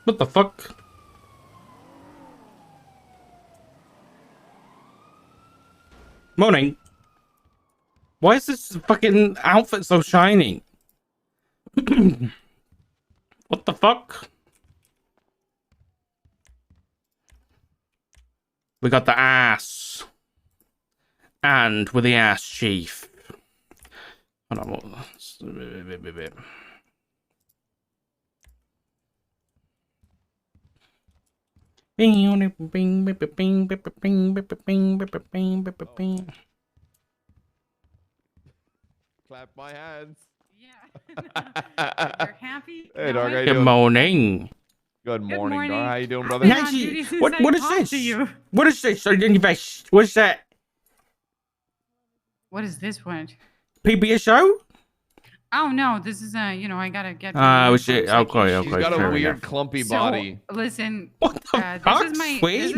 What the fuck? Morning. Why is this fucking outfit so shiny? What the fuck? We got the ass. And with the ass chief. Hold on. Clap my hands. Yeah. You're happy? Hey, dog, how you Good doing? morning. Good morning, dog. How you doing, I've brother? been on duty since What is I talked to this? you. What is this? What is that? What is this one? PBS show? Oh no, this is you know, I gotta get. Oh shit! so I can Okay, shoot. She's got a fair weird, enough. clumpy So, body. listen, What the fuck? this is my. Sweet.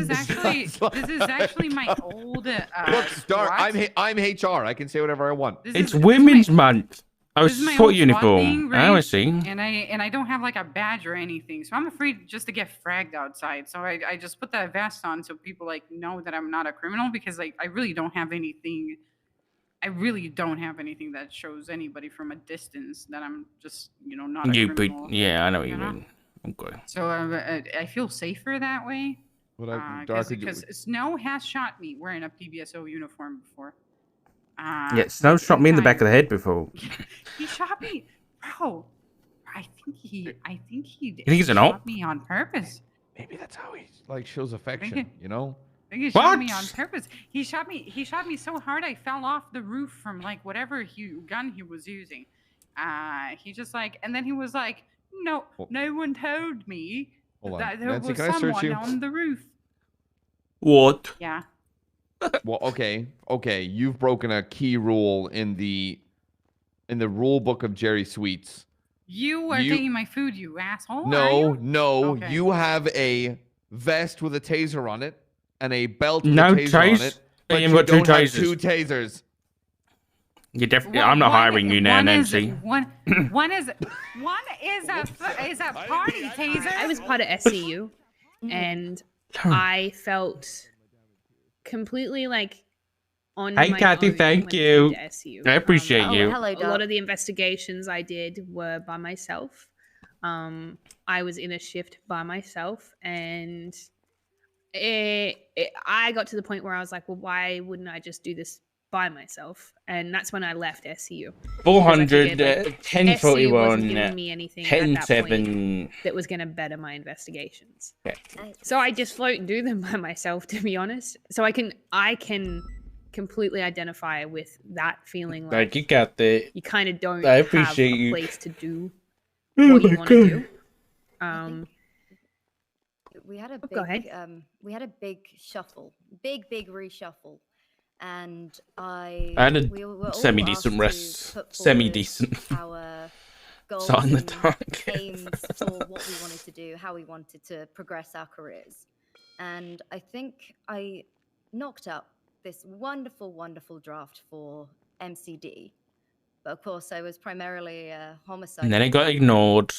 This is actually my old. Look, Star, I'm HR. I can say whatever I want. It's Women's Month. I was This is my SWAT old SWAT uniform. thing, Oh, I right? see. And I don't have like a badge or anything, so I'm afraid just to get fragged outside. So I just put that vest on so people like know that I'm not a criminal, because like I really don't have anything. I really don't have anything that shows anybody from a distance that I'm just, you know, not a criminal. Yeah, I know what you mean. Okay. So I feel safer that way. Because Snow has shot me wearing a PBSO uniform before. Yeah, Snow shot me in the back of the head before. He shot me, bro. I think he You think he's an shot op? me on purpose. Maybe that's how he like shows affection, you know? I think he shot me on purpose. He shot me so hard I fell off the roof from like whatever gun he was using. He just like, and then he was like, no one told me that there Nancy, was can I search someone you? on the roof. What? Yeah. Well, okay. You've broken a key rule in the rule book of Jerry Sweets. You are taking my food, you asshole. No. Okay. You have a vest with a taser on it and a belt with No a taser on it. But you don't have two tasers. You definitely. I'm not hiring you now, Nancy. One is a party taser. I was part of SCU, and I felt completely like on Hey, my Kathy, own thank when it you. came to SCU. I appreciate you. A lot of the investigations I did were by myself. I was in a shift by myself, and I got to the point where I was like, well, why wouldn't I just do this by myself? And that's when I left SCU. 400, like, 1041, wasn't giving me anything at that 10-7. point that was going to better my investigations. Okay. So I just float and do them by myself, to be honest. So I can completely identify with that feeling like you got that. you kind of don't I have appreciate a you. place to do what you want to do. We had a big, go ahead. We had a big shuffle, big reshuffle, and I had a semi-decent rest. Semi-decent. Our goals Shot in the and dark. aims for what we wanted to do, how we wanted to progress our careers, and I think I knocked up this wonderful draft for MCD, but of course I was primarily a homicide. And then it got ignored.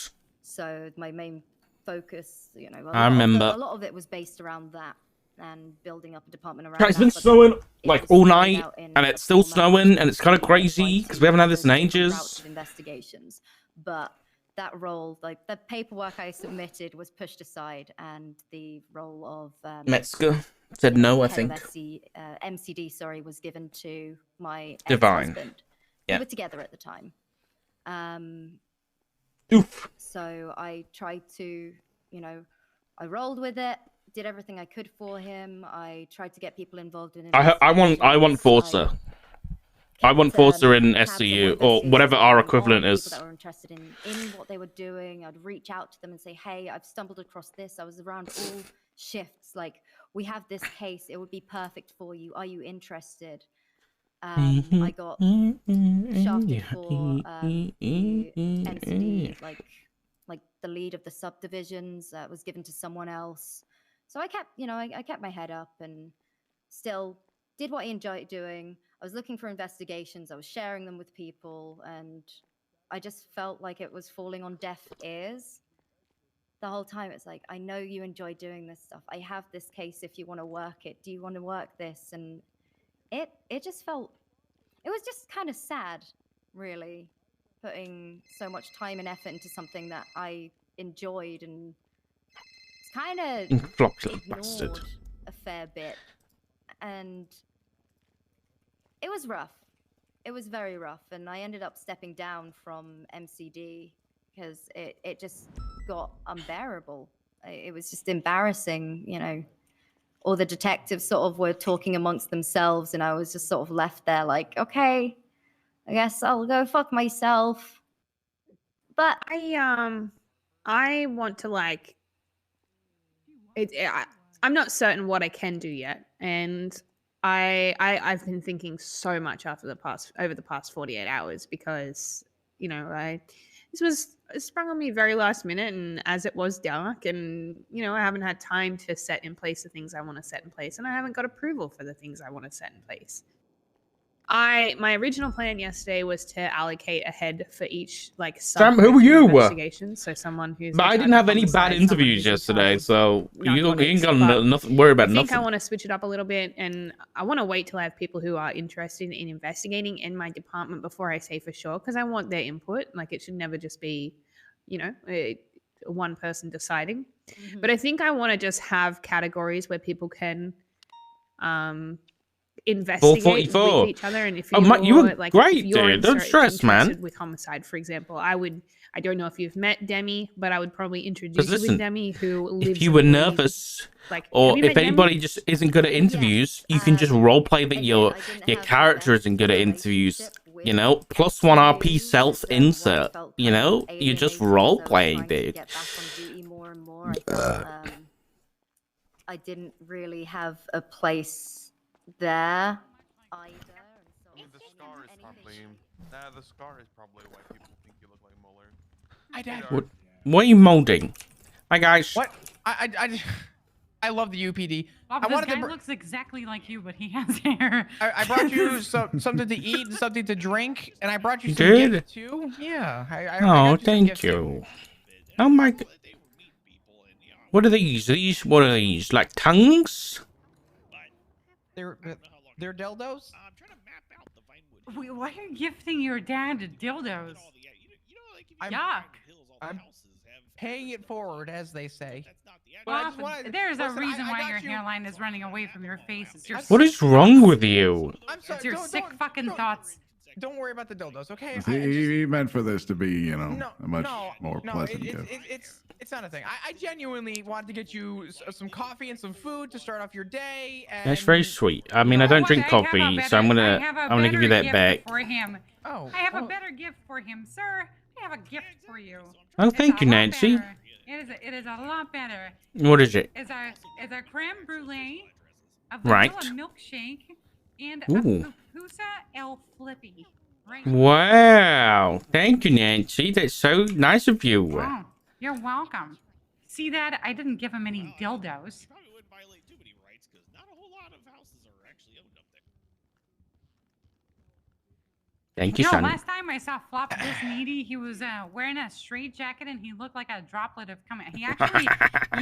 So my main focus, you know, I remember. a lot of it was based around that and building up a department around It's that. been but snowing it like was all spread night, out in and it's still format snowing, and it's kind of of crazy because we haven't had this in those different routes ages. of investigations. But that role, like the paperwork I submitted, was pushed aside, and the role of Metzger said no, I head think. of MCD, sorry, was given to my Divine. ex-husband. Yeah. We were together at the time. Oof. So I tried to, you know, I rolled with it, did everything I could for him. I tried to get people involved in it. I want Forza. I want Forza in SCU or whatever our equivalent is. People that were interested in what they were doing. I'd reach out to them and say, "Hey, I've stumbled across this. I was around all shifts. Like, we have this case. It would be perfect for you. Are you interested?" I got shafted for the NCD, like the lead of the subdivisions was given to someone else. So I kept, you know, I kept my head up and still did what I enjoyed doing. I was looking for investigations. I was sharing them with people, and I just felt like it was falling on deaf ears. the whole time it's like, I know you enjoy doing this stuff. I have this case if you want to work it. Do you want to work this? And it just felt, it was just kind of sad, really, putting so much time and effort into something that I enjoyed and kind of Floppy little bastard. ignored a fair bit. And it was rough. It was very rough. And I ended up stepping down from MCD because it just got unbearable. It was just embarrassing, you know. All the detectives sort of were talking amongst themselves, and I was just sort of left there like, okay, I guess I'll go fuck myself. But I want to like I'm not certain what I can do yet, and I've been thinking so much over the past 48 hours because, you know, it sprung on me very last minute, and as it was dark, and, you know, I haven't had time to set in place the things I want to set in place, and I haven't got approval for the things I want to set in place. My original plan yesterday was to allocate a head for each like Sam, who are you? investigation. So someone who's. But I didn't have any bad interviews yesterday, so you ain't got nothing. Worry about I think nothing. I want to switch it up a little bit, and I want to wait till I have people who are interested in investigating in my department before I say for sure, because I want their input. Like, it should never just be, you know, one person deciding. mm-hmm. But I think I want to just have categories where people can investigate 444. with each other, and if Oh, you're, you were like, great, if you're dude. Don't stress, man. interested with homicide, for example, I don't know if you've met Demi, but I would probably introduce you listen, with Demi, who lives If you and were breathes- nervous, like, or have you if met Demi? anybody just isn't good at interviews, you can just role play that Again, your I didn't your have the character best isn't good at interviews. relationship with You know, +1 RP you, self so I insert. felt You kind of know, you're just alienated as I role was playing, trying to dude. get back on duty more and more. I felt I didn't really have a place there either. And so The scar is probably the scar is probably why people think you look like Mueller. Hi, Dad. What are you molding? Hi guys. What? I love the UPD. Bob, I this wanted to guy br- looks exactly like you, but he has hair. I brought you something to eat and something to drink, and I brought you You some did? gifts too. Yeah. I Oh, got you some thank gifts, too. you. Oh my god. What are these? What are these? Like tongues? They're dildos. Wait, why are you gifting your dad dildos? Yuck. I'm paying it forward, as they say. But I Bob, just wanted- there's a listen, reason I why got your you- hairline is running away from your face. It's your What is wrong with you? I'm sorry. It's your sick fucking thoughts. Don't worry about the dildos, okay? He meant for this to be, you know, No, a much no, more no, pleasant gift. it's not a thing. I genuinely wanted to get you some coffee and some food to start off your day. And That's very sweet. I mean, I don't drink coffee, so I'm gonna give you that back. For him. Oh, I have a better gift for him, sir. I have a gift for you. Oh, It's thank a you, lot Nancy. better. It is a lot better. What is it? It's a creme brulee, a Right. vanilla milkshake, and Ooh. a pupusa el flippy. Right. Wow. Thank you, Nancy. That's so nice of you. Oh, you're welcome. See that? I didn't give him any dildos. Probably wouldn't violate too many rights because not a whole lot of houses are actually owned up there. Thank you, You know, son. last time I saw Flop this needy, he was wearing a straight jacket and he looked like a droplet of cum. He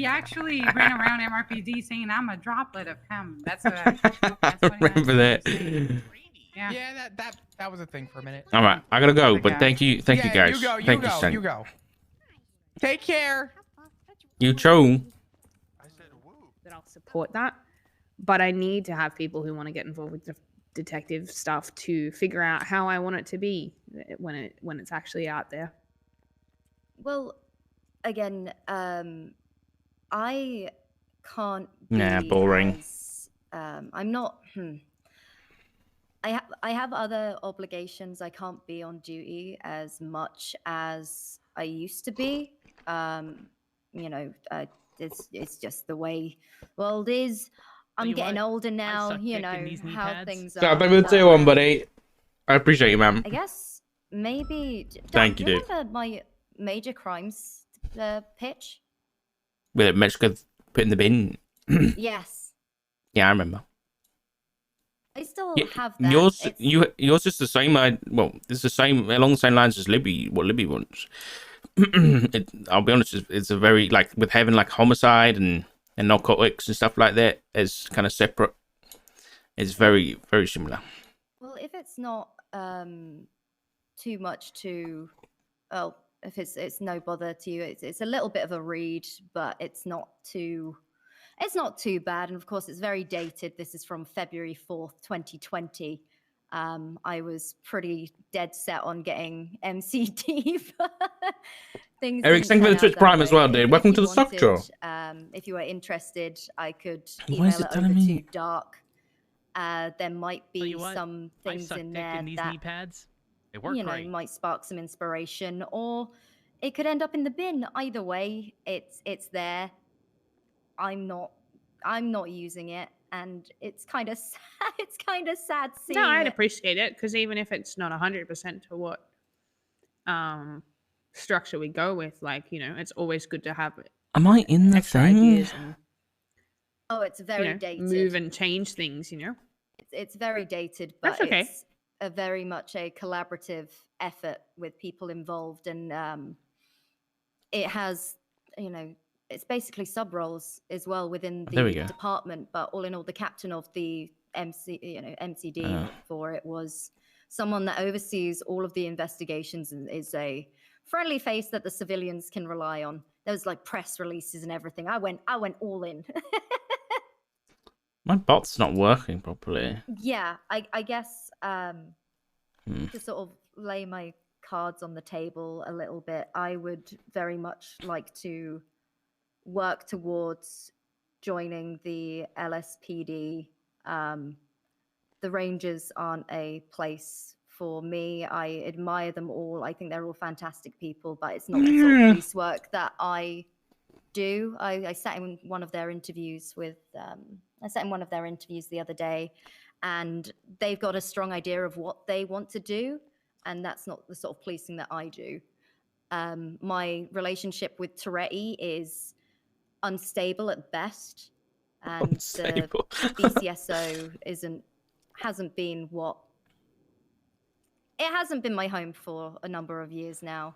actually ran around MRPD saying, "I'm a droplet of cum." That's what he Remember that. Yeah. Yeah, that was a thing for a minute. All right, I gotta go, but Okay. thank you Yeah, guys. You go. Thank you, son. You go. Take care. You too. I said woo. that I'll support that, but I need to have people who want to get involved with detective stuff to figure out how I want it to be when it's actually out there. Well, again, I can't be Nah, boring. as, I'm not. I have other obligations. I can't be on duty as much as I used to be. You know, it's just the way world is. I'm you getting what? older now. suck You dick know in these knee how pads. things are. Yeah, thank you too, one buddy. I appreciate you, man. I guess maybe. Thank you, do you dude. remember my major crimes pitch? With it, Mexico put in the bin. Yes, Yeah, I remember. I still Yeah, have that. yours is the same. It's the same along the same lines as Libby. What Libby wants. I'll be honest, it's a very like with having like homicide and narcotics and stuff like that as kind of separate. It's very very similar. Well, if it's not too much to, well, if it's no bother to you, it's a little bit of a read, but it's not too bad. And of course, it's very dated. This is from February 4th, 2020. I was pretty dead set on getting MCD. Things Eric, thank you for the Twitch Prime as well, dude. Welcome to the Sock Draw. If you were interested, I could Why is email it it telling over me? to Dark. There might Tell be you what, some I things suck in dick there in these that knee pads. They work you know great. might spark some inspiration, or it could end up in the bin. Either way, it's there. I'm not using it, and it's kind of it's kind of sad seeing No, I'd it. appreciate it because even if it's not 100% to what structure we go with, like, you know, it's always good to have Am I in the extra thing? ideas and Oh, it's very you know, dated. move and change things, you know. It's very dated, but That's okay. it's a very much a collaborative effort with people involved, and it has, you know, it's basically sub roles as well within There we the go. department. But all in all, the captain of the MCD for it was someone that oversees all of the investigations and is a friendly face that the civilians can rely on. There was like press releases and everything. I went all in. My bot's not working properly. Yeah, I guess to sort of lay my cards on the table a little bit, I would very much like to work towards joining the LSPD. The Rangers aren't a place for me. I admire them all. I think they're all fantastic people, but it's not the sort of police work that I do. I sat in one of their interviews with the other day, and they've got a strong idea of what they want to do, and that's not the sort of policing that I do. My relationship with Toretti is unstable at best, and Unstable. the BCSO hasn't been my home for a number of years now.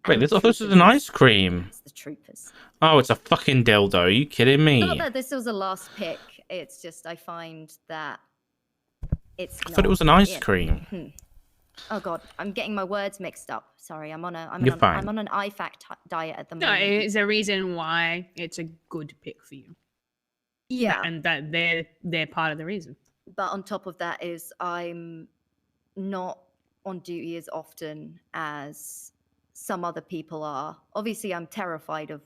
Wait, And this the is troopers an ice cream. It's the troopers. Oh, it's a fucking dildo. Are you kidding me? Not that this was a last pick. It's just I find that it's. I thought it was an ice not- cream. Oh god, I'm getting my words mixed up. Sorry, I'm on an IFAC diet at the No, moment. it's a reason why it's a good pick for you. Yeah, And that they're part of the reason. but on top of that is I'm not on duty as often as some other people are. Obviously, I'm terrified of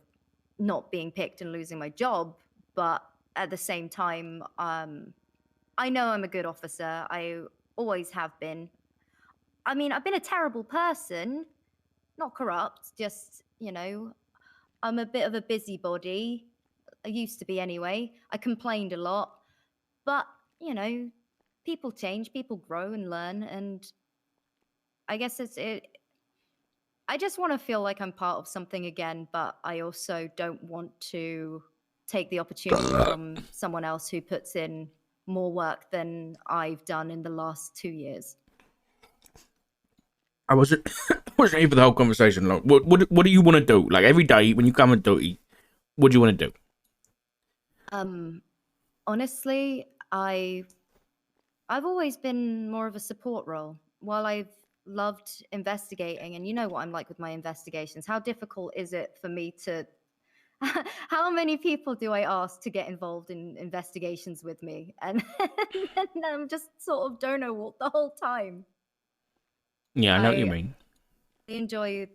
not being picked and losing my job, but at the same time, I know I'm a good officer. I always have been. I mean, I've been a terrible person, not corrupt, just, you know, I'm a bit of a busybody. I used to be anyway. I complained a lot, but, you know, people change, people grow and learn, and I guess I just want to feel like I'm part of something again, but I also don't want to take the opportunity from someone else who puts in more work than I've done in the last 2 years. I wasn't ready for the whole conversation. Like, what do you want to do? Like every day when you come and duty, what do you want to do? Honestly, I've always been more of a support role. While I've loved investigating, and you know what I'm like with my investigations, how difficult is it for me to how many people do I ask to get involved in investigations with me? And I'm just sort of don't know what the whole time. Yeah, I know what you mean. I enjoy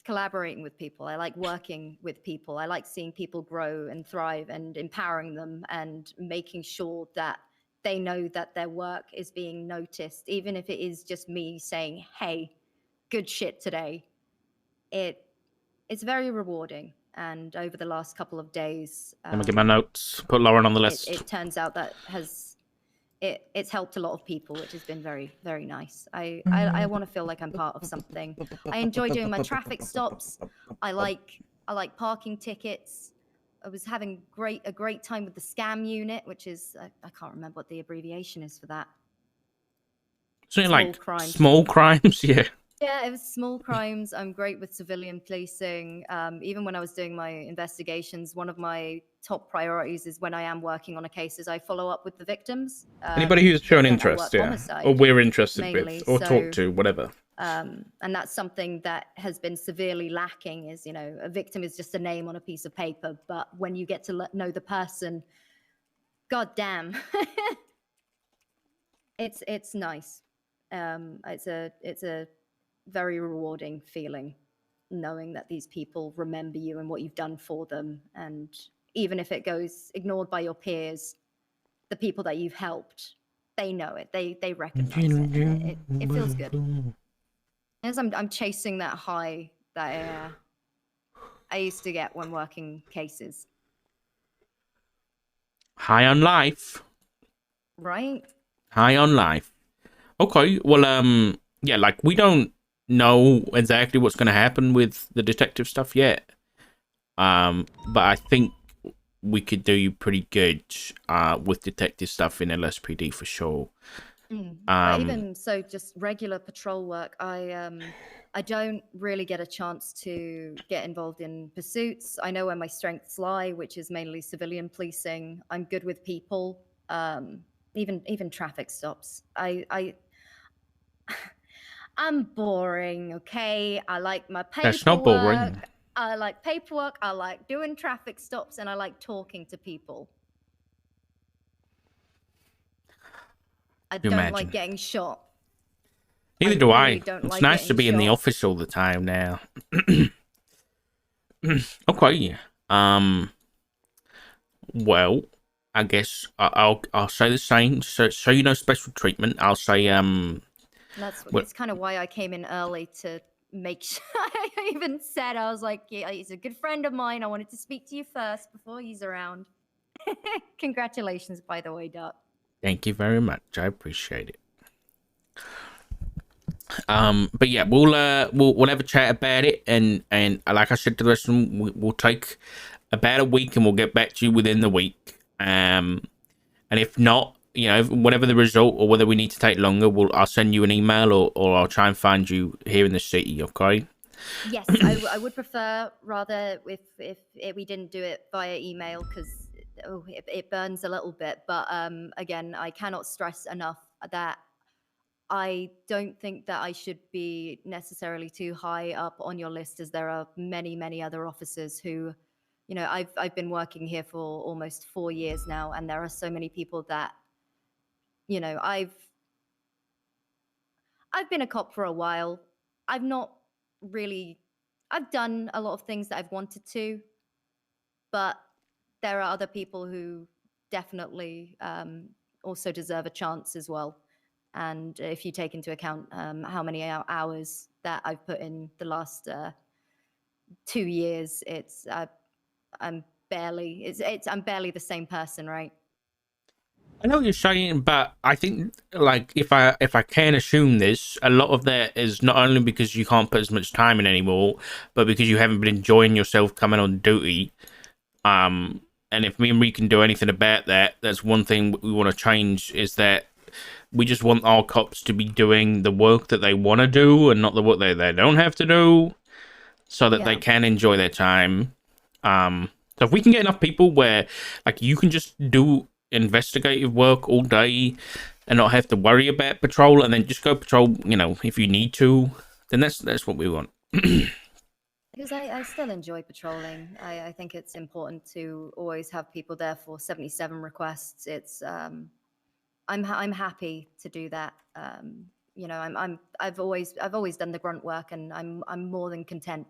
collaborating with people. I like working with people. I like seeing people grow and thrive and empowering them and making sure that they know that their work is being noticed, even if it is just me saying, hey, good shit today. It's very rewarding. And over the last couple of days, Let me get my notes. Put Lauren on the list. it turns out that it's helped a lot of people, which has been very, very nice. I want to feel like I'm part of something. I enjoy doing my traffic stops. I like parking tickets. I was having a great time with the scam unit, which is I can't remember what the abbreviation is for that. Something like crimes. small crimes, yeah. Yeah, it was small crimes. I'm great with civilian policing. Even when I was doing my investigations, one of my top priorities is when I am working on a case is I follow up with the victims. Anybody who's But shown again, I interest, work yeah, or homicide we're interested mainly, with, or talk so to, whatever. and that's something that has been severely lacking. Is a victim is just a name on a piece of paper, but when you get to know the person, god damn, it's nice. It's a very rewarding feeling knowing that these people remember you and what you've done for them, and even if it goes ignored by your peers, the people that you've helped, they know it, they recognize it, and it feels good. As I'm chasing that high that I used to get when working cases. High on life. Right? High on life. Okay, well, yeah, like, we don't know exactly what's going to happen with the detective stuff yet. But I think we could do pretty good with detective stuff in LSPD for sure. But even so, just regular patrol work, I don't really get a chance to get involved in pursuits. I know where my strengths lie, which is mainly civilian policing. I'm good with people, even traffic stops. I'm boring, okay? I like my paperwork. That's not boring. I like paperwork. I like doing traffic stops, and I like talking to people. I don't like getting shot. Neither do I. really don't It's like nice to getting be in the shot. office all the time now. Okay. Well, I guess I'll say the same. So you know, special treatment. I'll say It's kind of why I came in early to make sure. I even said, I was like, yeah, he's a good friend of mine. I wanted to speak to you first before he's around. Congratulations, by the way, Doc. Thank you very much. I appreciate it. But yeah, we'll have a chat about it, and like I said to the rest of them, we'll take about a week, and we'll get back to you within the week. And if not, whatever the result, or whether we need to take longer, I'll send you an email, or I'll try and find you here in the city. Okay? Yes, I would prefer rather if we didn't do it via email, because it burns a little bit. But again, I cannot stress enough that I don't think that I should be necessarily too high up on your list, as there are many other officers who, I've been working here for almost 4 years now, and there are so many people that, I've been a cop for a while. I've done a lot of things that I've wanted to, but there are other people who definitely also deserve a chance as well. And if you take into account how many hours that I've put in the last 2 years, I'm barely the same person, right? I know what you're saying, but I think, like, if I can assume this, a lot of that is not only because you can't put as much time in anymore, but because you haven't been enjoying yourself coming on duty. And if me and Ree can do anything about that, that's one thing we want to change, is that we just want our cops to be doing the work that they want to do, and not the work they don't have to do, so that they can enjoy their time. So if we can get enough people where, like, you can just do investigative work all day and not have to worry about patrol, and then just go patrol, if you need to, then that's what we want. Because I still enjoy patrolling. I think it's important to always have people there for 77 requests. It's I'm happy to do that. I've always done the grunt work, and I'm more than content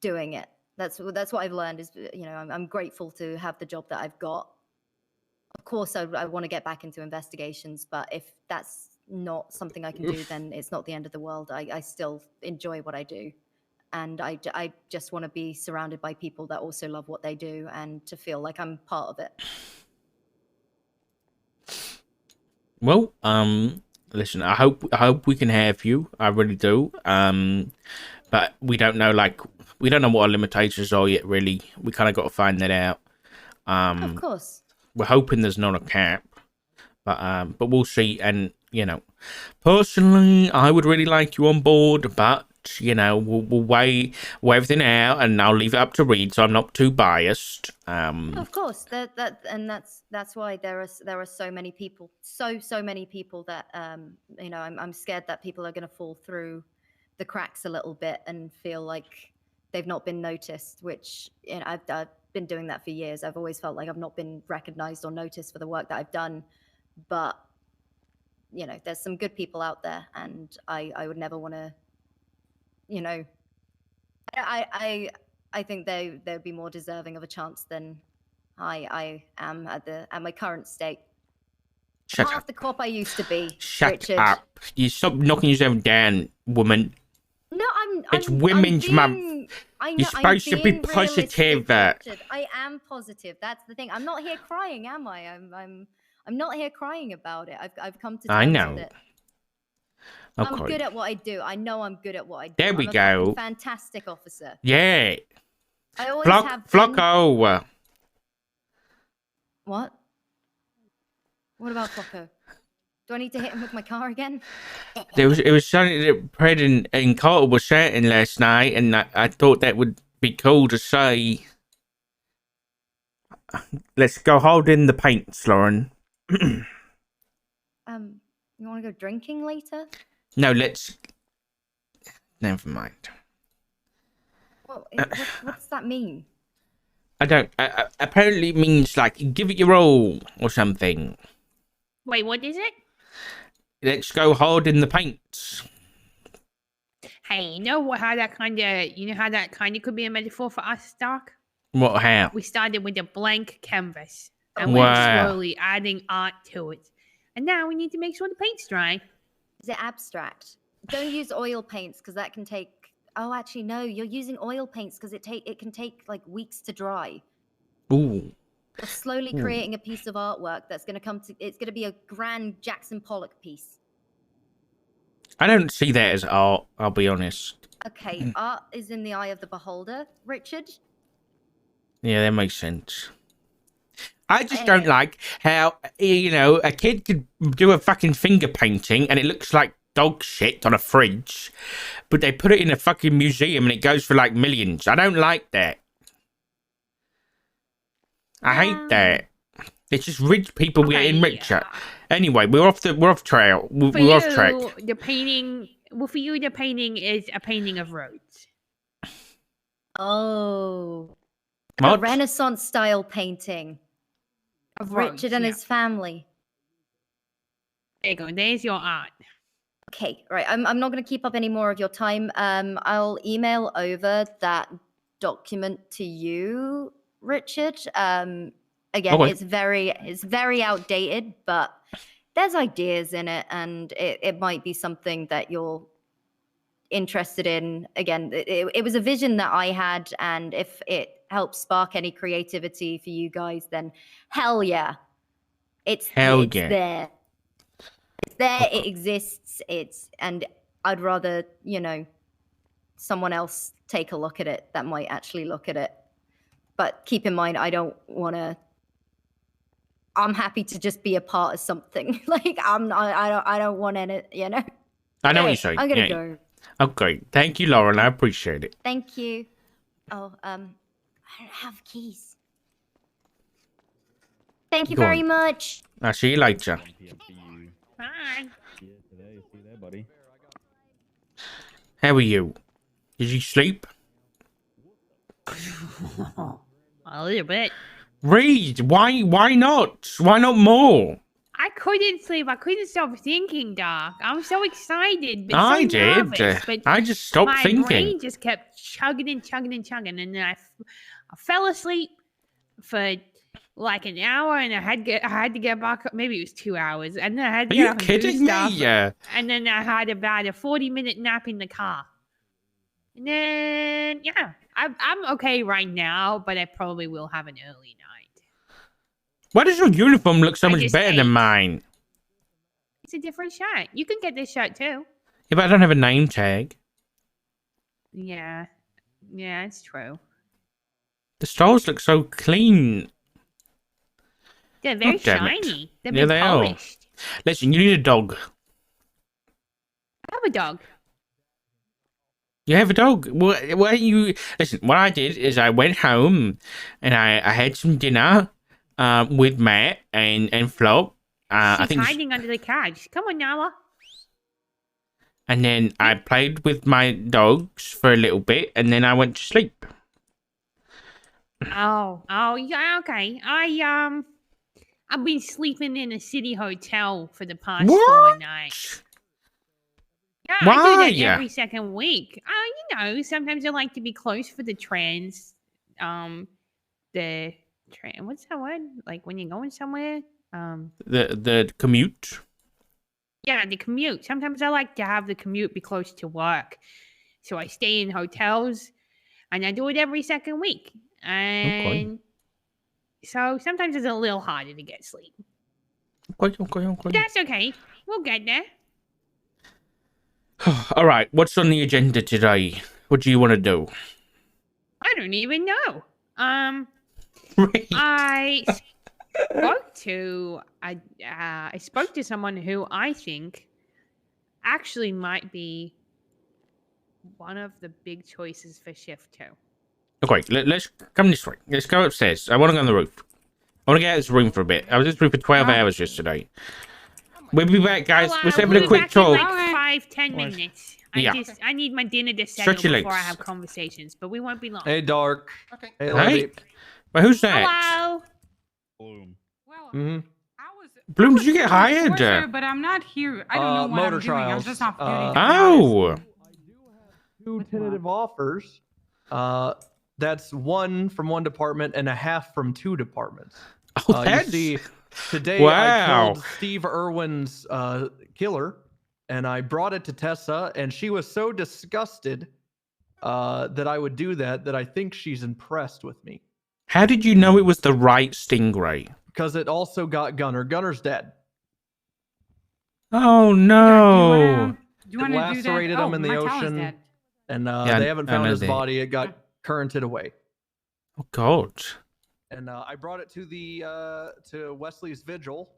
doing it. That's what I've learned is, I'm grateful to have the job that I've got. Of course, I want to get back into investigations, but if that's not something I can do, then it's not the end of the world. I still enjoy what I do. And I just want to be surrounded by people that also love what they do, and to feel like I'm part of it. Well, listen, I hope we can have you. I really do. But we don't know what our limitations are yet, really. We kind of got to find that out. Of course. We're hoping there's not a cap, but we'll see. And you know, personally, I would really like you on board, but you know, we'll weigh everything out, and I'll leave it up to Reed, so I'm not too biased. Of course, that's why there are so many people, so many people that you know, I'm scared that people are going to fall through the cracks a little bit and feel like they've not been noticed. Which, you know, I've been doing that for years. I've always felt like I've not been recognized or noticed for the work that I've done, but you know, there's some good people out there, and I would never want to, you know, I think they'd be more deserving of a chance than I am at my current state. Shut Half up. the cop I used to be. Shut Richard. up. You stop knocking yourself down, woman. No, It's I'm Women's being, Month. I know, You're supposed to be being positive. realistic, Richard. I am positive. That's the thing. I'm not here crying, am I? I'm not here crying about it. I've come to terms I know. with it. Okay. I'm good at what I do. I know I'm good at what I do. There we I'm a go. fucking fantastic officer. Yeah. I always have 10... Flocko. What? What about Flocko? Do I need to hit him with my car again? It was something that Pred and Carter was saying last night, and I thought that would be cool to say. Let's go hold in the paints, Lauren. You want to go drinking later? No, let's. Never mind. What does that mean? I don't. Apparently, it means like give it your all or something. Wait, what is it? Let's go hard in the paints. Hey, you know how that kind of could be a metaphor for us, Doc? What? How? We started with a blank canvas, and Wow. we're slowly adding art to it. And now we need to make sure the paint's dry. Is it abstract? Don't use oil paints because that can take. Oh, actually, no. You're using oil paints because it can take like weeks to dry. Ooh. You're slowly creating a piece of artwork that's going to come to. It's going to be a grand Jackson Pollock piece. I don't see that as art. I'll be honest. Okay, art is in the eye of the beholder, Richard. Yeah, that makes sense. I just don't like how, you know, a kid could do a fucking finger painting and it looks like dog shit on a fridge, but they put it in a fucking museum and it goes for like millions. I don't like that. I hate that. It's just rich people getting richer. Anyway, we're off trail. We're off track. The painting, for you, the painting is a painting of roads. Oh, What? a Renaissance style painting Of of roads, Richard and yeah. his family. There you go. There's your art. Okay, right. I'm not going to keep up any more of your time. I'll email over that document to you, Richard. Again, Okay. it's very outdated, but there's ideas in it, and it might be something that you're interested in. Again, it was a vision that I had, and if it helps spark any creativity for you guys, then hell yeah. It's Hell it's yeah. there. It's there, it exists, and I'd rather, you know, someone else take a look at it that might actually look at it. But keep in mind, I'm happy to just be a part of something. Like I don't want any, you know. I know what Okay, you're saying. I'm gonna Yeah. go. Okay. Thank you, Lauren. I appreciate it. Thank you. Oh, I don't have keys. Thank you Go very on. much. I'll see you later. Bye. How are you? Did you sleep? A little bit. Reed, why not? Why not more? I couldn't sleep. I couldn't stop thinking, Doc. I'm so excited. But I so did. Nervous, but I just stopped my thinking. brain just kept chugging and chugging and chugging, and then I fell asleep for like an hour, and I had to get back up. Maybe it was 2 hours, and then I had to Are get you up and do kidding me? stuff, Yeah. And then I had about a 40-minute nap in the car. And then yeah, I'm okay right now, but I probably will have an early night. Why does your uniform look so I much just better than ate. mine? It's a different shirt. You can get this shirt too. Yeah, but I don't have a name tag. Yeah, it's true. The stars look so clean. They're very Oh, damn it. shiny. They've Yeah, been they are. polished. Listen, you need a dog. a dog. You have a dog. Well, you listen. What I did is I went home and I had some dinner with Matt and Flo. I She's think, hiding under the couch. Come on, Nala. and then I played with my dogs for a little bit, and then I went to sleep. Oh, yeah, okay. I've been sleeping in a city hotel for the past 4 nights. Yeah, I do that Why? every second week. You know, sometimes I like to be close for the trains. The train. What's that word? Like when you're going somewhere. The commute. Yeah, the commute. Sometimes I like to have the commute be close to work, so I stay in hotels, and I do it every second week. And so sometimes it's a little harder to get sleep. Okay. That's okay. We'll get there. All right. What's on the agenda today? What do you want to do? I don't even know. Right. I spoke to someone who I think actually might be one of the big choices for shift 2. Okay, let's come this way. Let's go upstairs. I want to go on the roof. I want to get out of this room for a bit. I was in this room for 12 hours yesterday. We'll be back, guys. We're having we'll a be quick back in talk. like 5-10 minutes. Yeah. I need my dinner to Stretch settle your before I legs. have conversations, but we won't be long. Hey, Dark. Okay. Hey, Hey. Levy. But who's that? Hello. Bloom. Well, Mm-hmm. Bloom, I did you get was hired? enforcer, but I'm not here. I don't know what Motor I'm doing. I'm trials. just off duty. to be Oh. honest. Two tentative offers. That's one from one department and a half from 2 departments. Oh, You that's... see, today I Wow. killed Steve Irwin's killer, and I brought it to Tessa, and she was so disgusted that I would do that I think she's impressed with me. How did you know it was the right stingray? Because it also got Gunner. Gunner's dead. Oh, no. Do you want to do that? Lacerated him in the Martell is ocean. dead. And Yeah, they haven't I found know his that. body. It got currented away. Oh, God. And I brought it to to Wesley's vigil,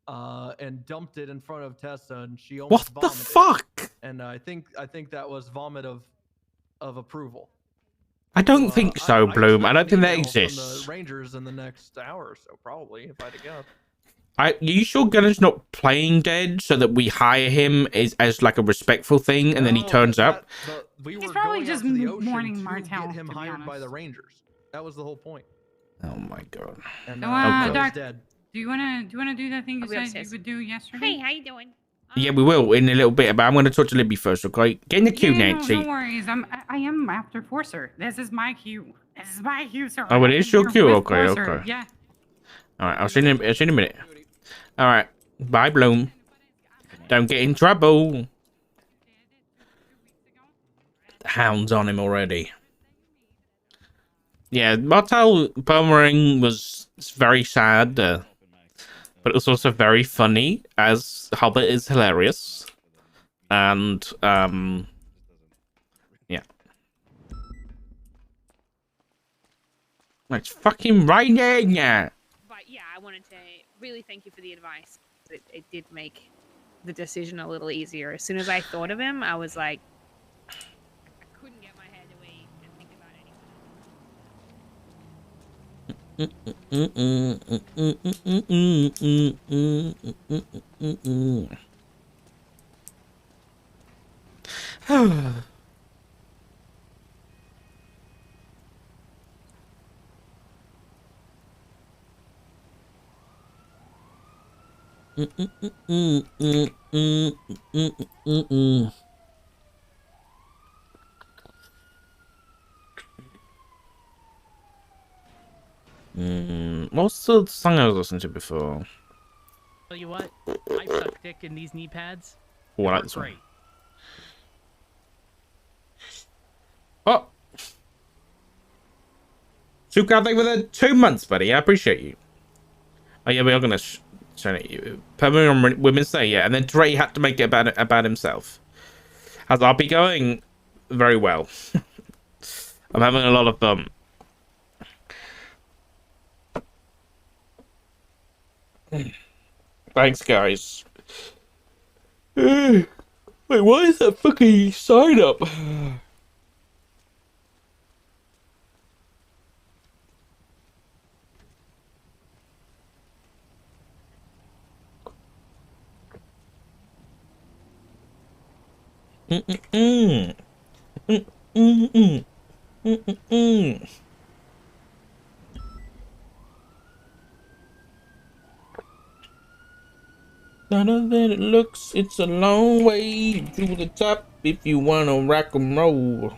and dumped it in front of Tessa, and she almost What the vomited. fuck? And I think that was vomit of approval. I don't think so, Bloom. I don't think that From exists. the Rangers in the next hour or so, probably, if I had to guess. Are you sure Gunner's not playing dead so that we hire him as like a respectful thing and then he No, turns up? We He's were probably going just out to the ocean mourning to Martell, get him to be hired by honest. the Rangers. That was the whole point. Oh my God. And So, Gunner's Doc, dead. do you want to do that thing you I'll be said upstairs. you would do yesterday? Hey, how you doing? Yeah, we will in a little bit, but I'm going to talk to Libby first, okay? Get in the queue, Yeah, Nancy. no worries. I am after Forcer. This is my queue. This is my queue, sir. Oh, it I'm is your here queue? with Okay, Forcer. okay. Yeah. All right, I'll see you in a minute. All right, bye, Bloom. Don't get in trouble. The hound's on him already. Yeah, Martel Boomerang was very sad, but it was also very funny, as Hobbit is hilarious. And, yeah. It's fucking raining! But yeah, I wanted to really thank you for the advice. It did make the decision a little easier. As soon as I thought of him, I was like, I couldn't get my head away and think about anything. What's the song I was listening to before? Tell you what, I suck dick in these knee pads. Oh, They I like work this one. great. Oh! Suka, thank you for the 2 months, buddy. I appreciate you. Oh, yeah, we are going to turn it. Permanent on Women's Day, yeah. And then Dre had to make it about himself. How's that be going? Very well. I'm having a lot of fun. Thanks, guys. Wait, what is that fucking sign up? Mm-mm-mm. Mm-mm-mm. Mm-mm-mm. Better than it looks, it's a long way to the top if you wanna rock and roll.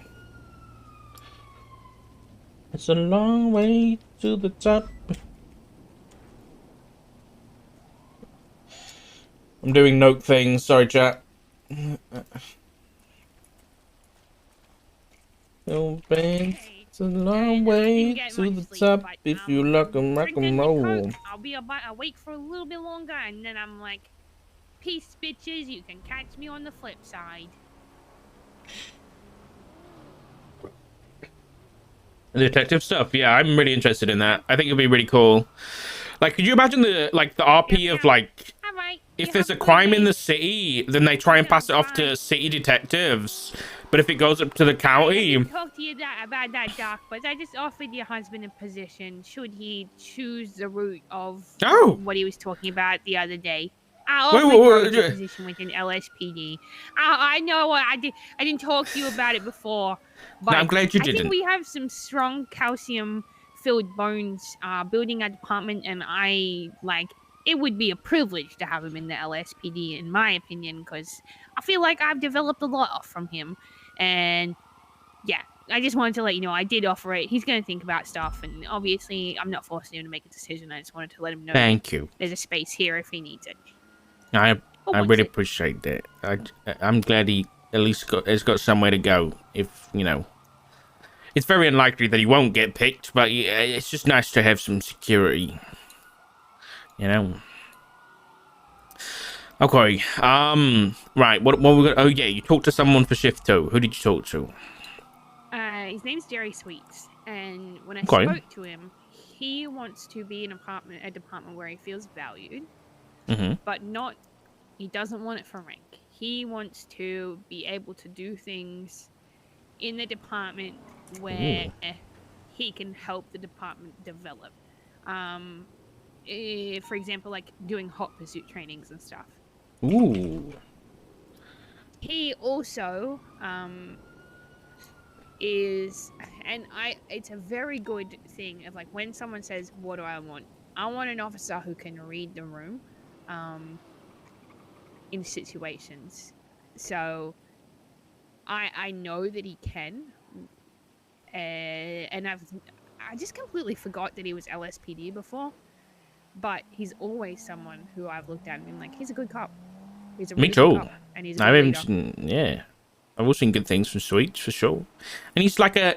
It's a long way to the top. I'm doing note things, sorry chat. Oh, babe, it's a long way to the top if you rock and roll. I'll be awake for a little bit longer, and then I'm like, peace, bitches. You can catch me on the flip side. Detective stuff, yeah, I'm really interested in that. I think it'd be really cool. Like, could you imagine the RP of like, if there's a crime in the city, then they try and pass it off to city detectives, but if it goes up to the county. I talk to you about that, Doc, but I just offered your husband a position should he choose the route of what he was talking about the other day. I offered you a position within LSPD. I know I didn't talk to you about it before, but no, I'm glad you didn't. I think we have some strong calcium-filled bones building our department, and it would be a privilege to have him in the LSPD, in my opinion, because I feel like I've developed a lot from him. And yeah, I just wanted to let you know I did offer it. He's going to think about stuff, and obviously I'm not forcing him to make a decision. I just wanted to let him know. Thank you. There's a space here if he needs it. I really appreciate that. I'm glad he at least has got somewhere to go. If you know, it's very unlikely that he won't get picked, but it's just nice to have some security. You know. Okay. Right. What we're gonna? Oh yeah, you talked to someone for shift 2. Who did you talk to? His name's Jerry Sweets, and when I spoke to him, he wants to be in a department where he feels valued, but not. He doesn't want it for rank. He wants to be able to do things in the department where he can help the department develop. For example, like doing hot pursuit trainings and stuff. Ooh. He also it's a very good thing of like when someone says, what do I want? I want an officer who can read the room in situations. So I know that he can, and I just completely forgot that he was LSPD before, but he's always someone who I've looked at and been like, he's a good cop. He's a really good cop, and he's a good leader. Yeah, I've also seen good things from Sweets for sure, and he's like a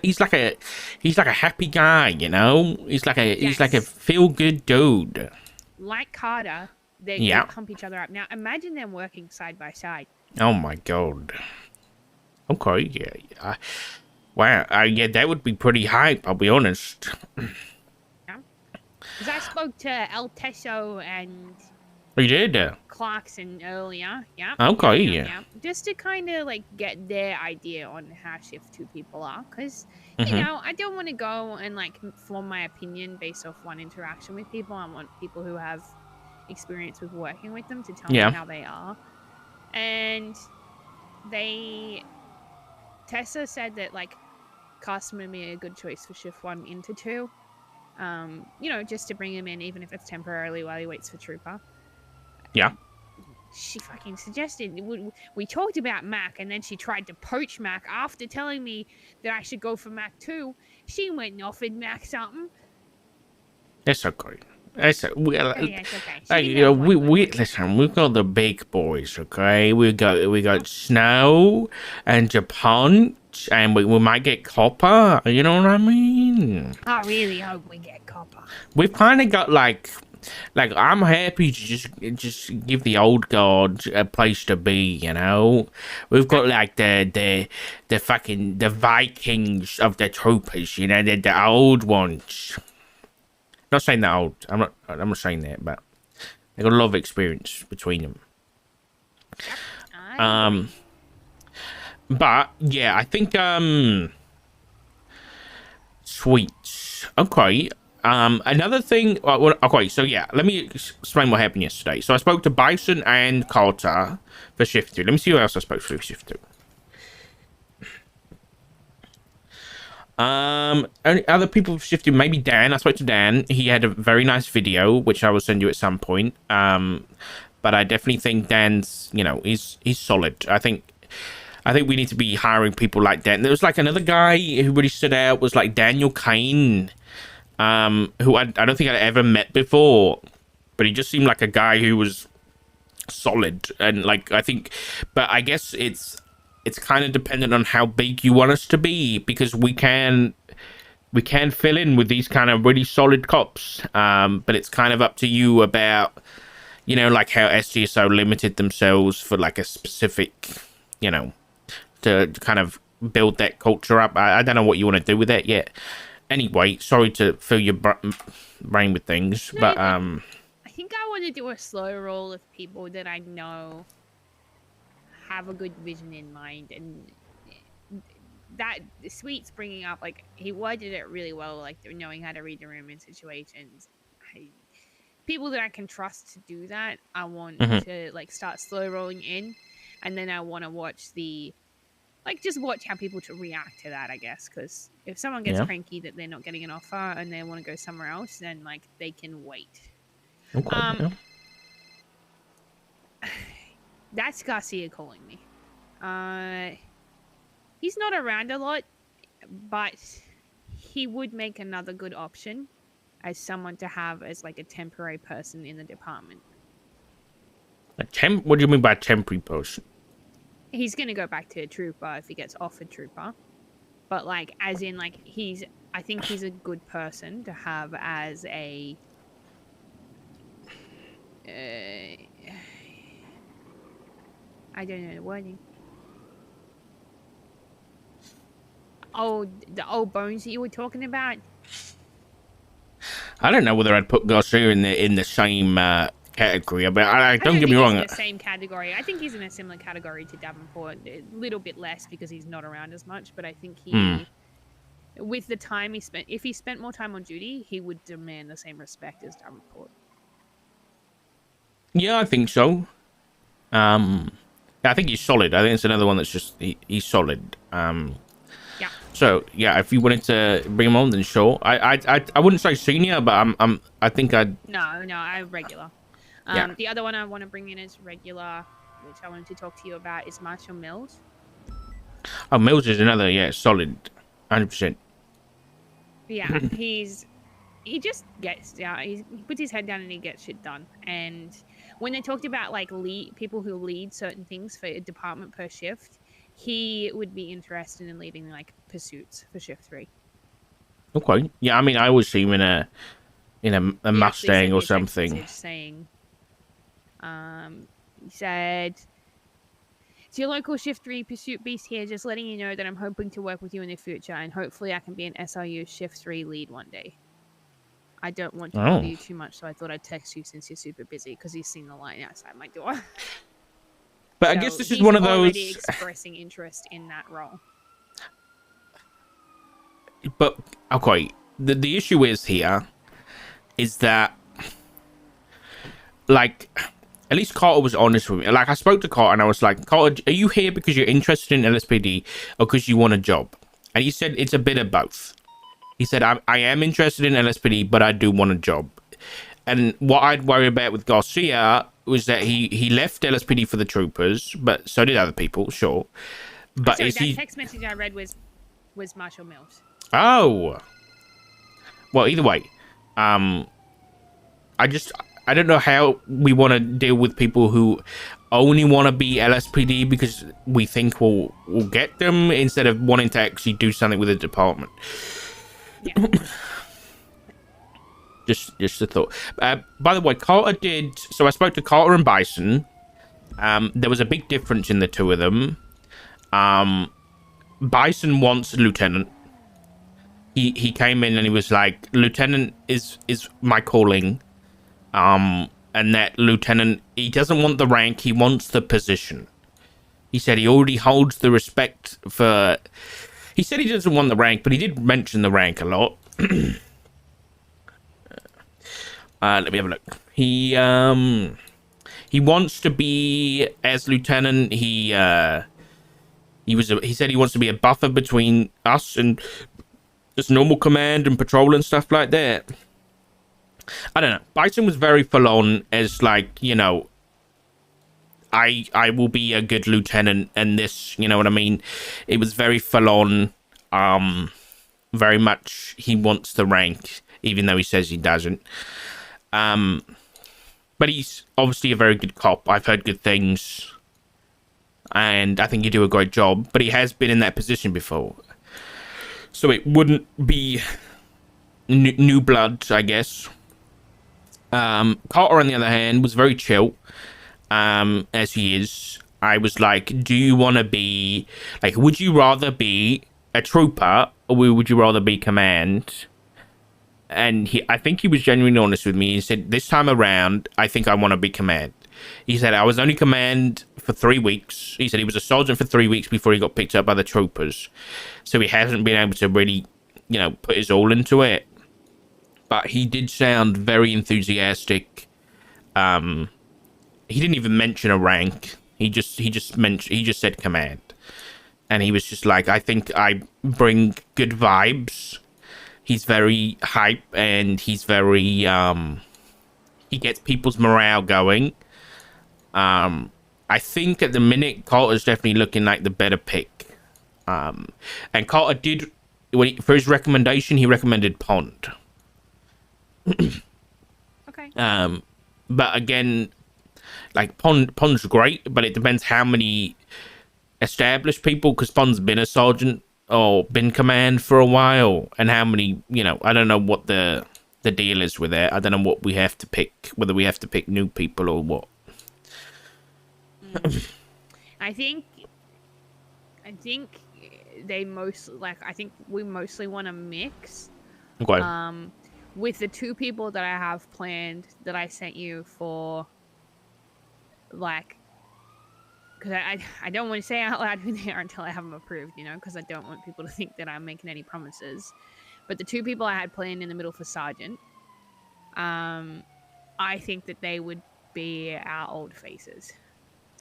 happy guy, you know. He's like a feel good dude. Like Carter, they pump each other up. Now imagine them working side by side. Oh my god. Okay, yeah. Wow, yeah, that would be pretty hype. I'll be honest. Yeah, because I spoke to El Teso and. You did? Clarkson earlier, yeah. Okay, yeah. Just to kind of like get their idea on how shift 2 people are, because you know I don't want to go and like form my opinion based off one interaction with people. I want people who have experience with working with them to tell me how they are. And Tessa said that like Carson would be a good choice for shift 1 into 2. You know, just to bring him in, even if it's temporarily while he waits for Trooper. Yeah. She fucking suggested. We talked about Mac, and then she tried to poach Mac after telling me that I should go for Mac too. She went and offered Mac something. That's okay. It's okay. You know, we listen. We've got the big boys. Okay, we got Snow and Japunch, and we might get Copper. You know what I mean? I really hope we get Copper. We've kind of got like I'm happy to just give the old guard a place to be, you know. We've got like the Vikings of the troopers, you know, the old ones. Not saying that old. I'm not saying that, but they got a lot of experience between them. But yeah, I think sweet. Okay. Another thing. Okay, so yeah, let me explain what happened yesterday. So I spoke to Bison and Carter for shift 2. Let me see who else I spoke to for shift 2. Only other people for shift 2, maybe Dan. I spoke to Dan. He had a very nice video, which I will send you at some point. But I definitely think Dan's, he's solid. I think we need to be hiring people like Dan. There was like another guy who really stood out, was like Daniel Kane. Who I don't think I'd ever met before, but he just seemed like a guy who was solid, and like but I guess it's kind of dependent on how big you want us to be, because we can fill in with these kind of really solid cops, but it's kind of up to you about like how SGSO limited themselves for like a specific to kind of build that culture up. I don't know what you want to do with that yet. Anyway, sorry to fill your brain with things, but I think I want to do a slow roll of people that I know have a good vision in mind, and that Sweet's bringing up, like, he worded it really well, like knowing how to read the room in situations. People that I can trust to do that, I want to like start slow rolling in, and then I want to watch just watch how people to react to that, I guess, because if someone gets cranky that they're not getting an offer and they want to go somewhere else, then like they can wait. Okay. That's Garcia calling me. He's not around a lot, but he would make another good option as someone to have as like a temporary person in the department. What do you mean by temporary person? He's gonna go back to trooper if he gets offered trooper, but like as in like I think he's a good person to have as a I don't know the wording. Oh, the old bones that you were talking about. I don't know whether I'd put Garcia in the same category, but I don't get me wrong. He's in the same category. I think he's in a similar category to Davenport. A little bit less because he's not around as much, but I think with the time he spent, if he spent more time on duty, he would demand the same respect as Davenport. Yeah, I think so. I think he's solid. I think it's another one that's just he's solid. Yeah. So yeah, if you wanted to bring him on, then sure. I wouldn't say senior, but I think I'd. No, I'm regular. The other one I want to bring in as regular, which I wanted to talk to you about, is Marshall Mills. Oh, Mills is another solid, 100%. Yeah, he just gets down. He puts his head down and he gets shit done. And when they talked about like people who lead certain things for a department per shift, he would be interested in leading like pursuits for shift 3. Okay. Yeah, I mean, I always see him in a Mustang or something. Saying, he said, "It's your local shift 3 pursuit beast here, just letting you know that I'm hoping to work with you in the future, and hopefully I can be an SRU shift 3 lead one day. I don't want to bother you too much, so I thought I'd text you since you're super busy," because he's seen the line outside my door. But I guess this is one of those. Already expressing interest in that role. But okay, the issue is that like at least Carter was honest with me. Like I spoke to Carter and I was like, "Carter, are you here because you're interested in LSPD or because you want a job?" And he said it's a bit of both. He said, I am interested in LSPD, but I do want a job. And what I'd worry about with Garcia was that he left LSPD for the troopers, but so did other people, sure. But sorry, that text message I read was Marshall Mills. Oh. Well, either way, I don't know how we want to deal with people who only want to be LSPD because we think we'll get them instead of wanting to actually do something with the department. Yeah. Just a thought. By the way, Carter did. So I spoke to Carter and Bison. There was a big difference in the two of them. Bison wants lieutenant. He came in and he was like, "Lieutenant is my calling." And that lieutenant, he doesn't want the rank, he wants the position. He said he already holds the respect for. He said he doesn't want the rank, but he did mention the rank a lot. Let me have a look. He wants to be as lieutenant. He said he wants to be a buffer between us and just normal command and patrol and stuff like that. I don't know. Bison was very full on as like, you know, I will be a good lieutenant and this, you know what I mean? It was very full on. Very much he wants the rank, even though he says he doesn't. But he's obviously a very good cop. I've heard good things. And I think you do a great job. But he has been in that position before. So it wouldn't be new blood, I guess. Carter, on the other hand, was very chill. As he is. I was like, do you want to be... Like, would you rather be a trooper, or would you rather be command? And I think he was genuinely honest with me. He said, this time around, I think I want to be command. He said, I was only command for 3 weeks. He said he was a sergeant for 3 weeks before he got picked up by the troopers. So he hasn't been able to really, you know, put his all into it. But he did sound very enthusiastic. He didn't even mention a rank. He just said command. And he was just like, I think I bring good vibes. He's very hype and he's very, he gets people's morale going. I think at the minute, Carter's definitely looking like the better pick. And Carter did, for his recommendation, he recommended Pond. Okay. But again, like Pond's great, but it depends how many established people, because Pond's been a sergeant or been command for a while, and how many, you know, I don't know what the deal is with it. I don't know what we have to pick, whether we have to pick new people or what. I think they mostly, like, I think we mostly want to mix. Okay. With the 2 people that I have planned that I sent you for, like, because I don't want to say out loud who they are until I have them approved, you know, because I don't want people to think that I'm making any promises. But the 2 people I had planned in the middle for sergeant, I think that they would be our old faces.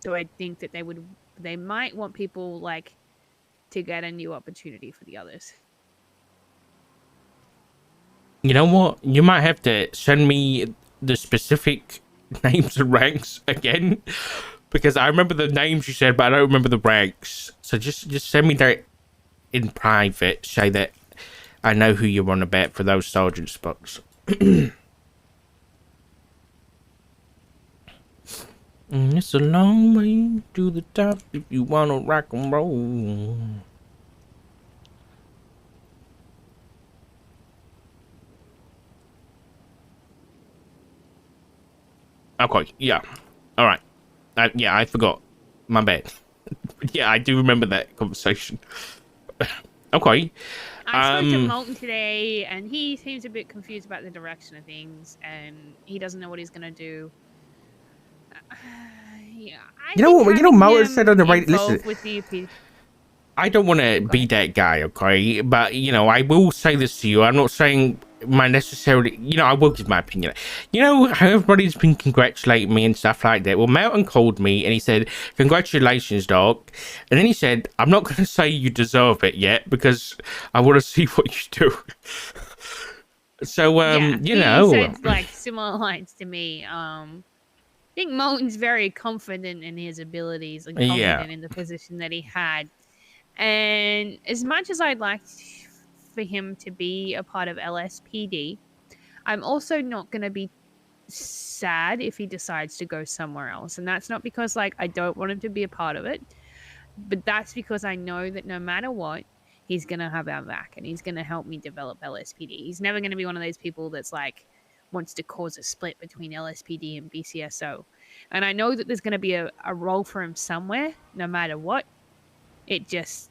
So I think that they might want people, like, to get a new opportunity for the others. You know what? You might have to send me the specific names and ranks again, because I remember the names you said, but I don't remember the ranks. So just send me that in private. Say that I know who you're on about for those sergeant spots. It's a long way to the top if you want to rock and roll. Okay, yeah. All right. Yeah, I forgot. My bad. Yeah, I do remember that conversation. Okay. I spoke to Molten today, and he seems a bit confused about the direction of things, and he doesn't know what he's gonna do. Yeah, you know what? You know, Molten said on the right. Listen, with the I don't want to be that guy, okay? But, you know, I will say this to you. I'm not saying my necessarily, you know, I will give my opinion. You know how everybody's been congratulating me and stuff like that? Well, Mountain called me and he said, congratulations, dog. And then he said, I'm not going to say you deserve it yet because I want to see what you do. So, you know. He said, like, similar lines to me. I think Molten's very confident in his abilities and confident in the position that he had. And as much as I'd like for him to be a part of LSPD, I'm also not going to be sad if he decides to go somewhere else. And that's not because, like, I don't want him to be a part of it, but that's because I know that no matter what, he's going to have our back and he's going to help me develop LSPD. He's never going to be one of those people that's, like, wants to cause a split between LSPD and BCSO. And I know that there's going to be a role for him somewhere, no matter what. It just,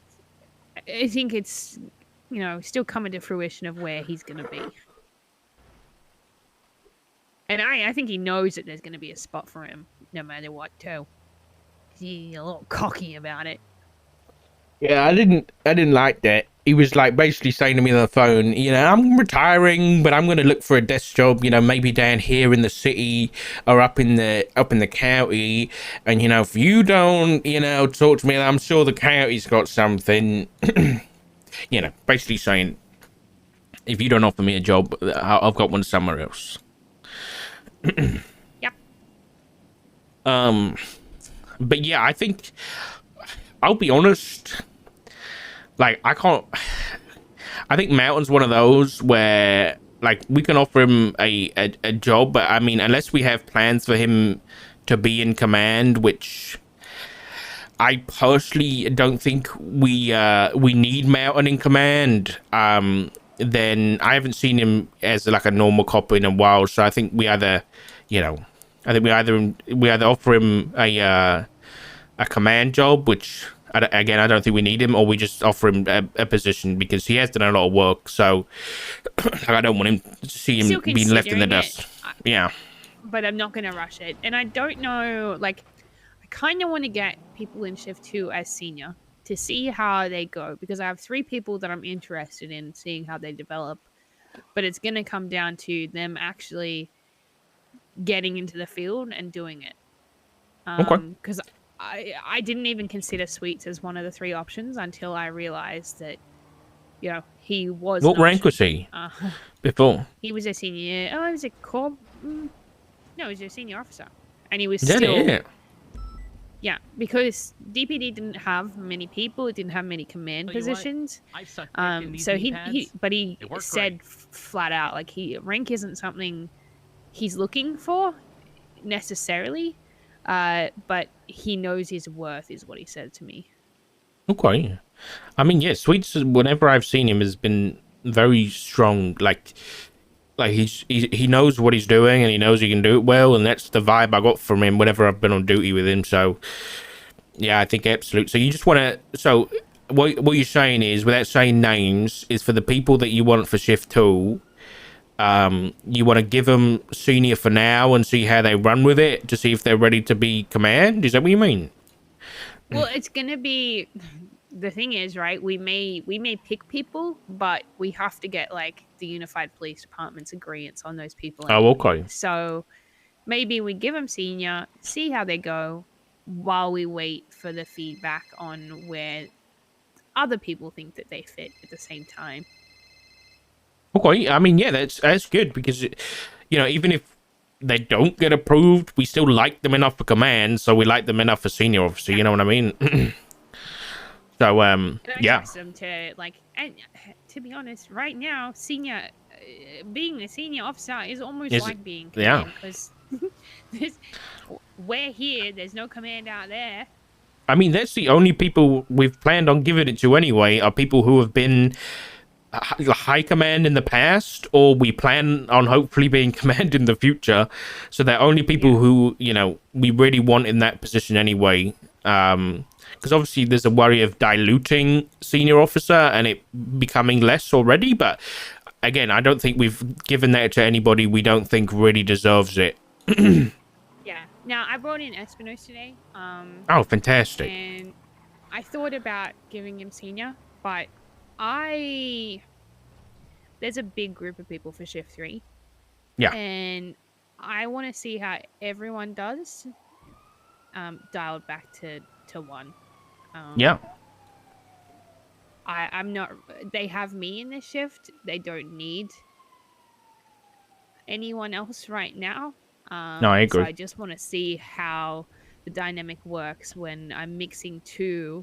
I think it's, you know, still coming to fruition of where he's going to be. And I think he knows that there's going to be a spot for him, no matter what, too. a little cocky about it. Yeah, I didn't like that. He was like basically saying to me on the phone, you know, I'm retiring, but I'm going to look for a desk job, you know, maybe down here in the city or up in the county. And, you know, if you don't, you know, talk to me, I'm sure the county's got something, you know, basically saying, if you don't offer me a job, I've got one somewhere else. Yep. But yeah, I think, I'll be honest, like, I think Mountain's one of those where, like, we can offer him a job, but I mean, unless we have plans for him to be in command, which I personally don't think we need Mountain in command, then I haven't seen him as like a normal cop in a while, so I think we either, you know, we either offer him a command job, which I don't think we need him, or we just offer him a position because he has done a lot of work. So I don't want him to see him Still being left in the considering dust. Yeah. But I'm not going to rush it. And I don't know, like, I kind of want to get people in shift 2 as senior to see how they go, because I have 3 people that I'm interested in seeing how they develop. But it's going to come down to them actually getting into the field and doing it. Okay. Because I didn't even consider Sweets as one of the 3 options until I realized that, you know, he was. What rank was he before? He was a senior. Oh, he was a corp. No, he was a senior officer, and he was Is that still. it? Yeah, because DPD didn't have many people. It didn't have many command positions. So he said flat out, like, rank isn't something he's looking for necessarily, but he knows his worth, is what he said to me. Okay. I mean, yeah, Sweets, whenever I've seen him, has been very strong. Like he knows what he's doing, and he knows he can do it well, and that's the vibe I got from him whenever I've been on duty with him. So yeah, I think absolute. So you just want to. So what you're saying is, without saying names, is for the people that you want for shift 2. You want to give them senior for now and see how they run with it to see if they're ready to be command. Is that what you mean? Well, it's gonna be. The thing is, right? We may pick people, but we have to get like the Unified Police Department's agreements on those people. Oh, okay. So maybe we give them senior, see how they go, while we wait for the feedback on where other people think that they fit at the same time. Okay, I mean, yeah, that's good because, you know, even if they don't get approved, we still like them enough for command, so we like them enough for senior officer. You know what I mean? So yeah. Them to, like, and to be honest, right now, senior, being a senior officer is almost like being command, because we're here. There's no command out there. I mean, that's the only people we've planned on giving it to anyway. Are people who have been high command in the past, or we plan on hopefully being command in the future. So they're only people who, you know, we really want in that position anyway. Because obviously there's a worry of diluting senior officer and it becoming less already. But again, I don't think we've given that to anybody we don't think really deserves it. Yeah. Now, I brought in Espinos today. Oh, fantastic. And I thought about giving him senior, but there's a big group of people for shift 3. Yeah. And I want to see how everyone does, dialed back to 1. Yeah. I'm not. They have me in this shift. They don't need anyone else right now. No, I agree. So I just want to see how the dynamic works when I'm mixing 2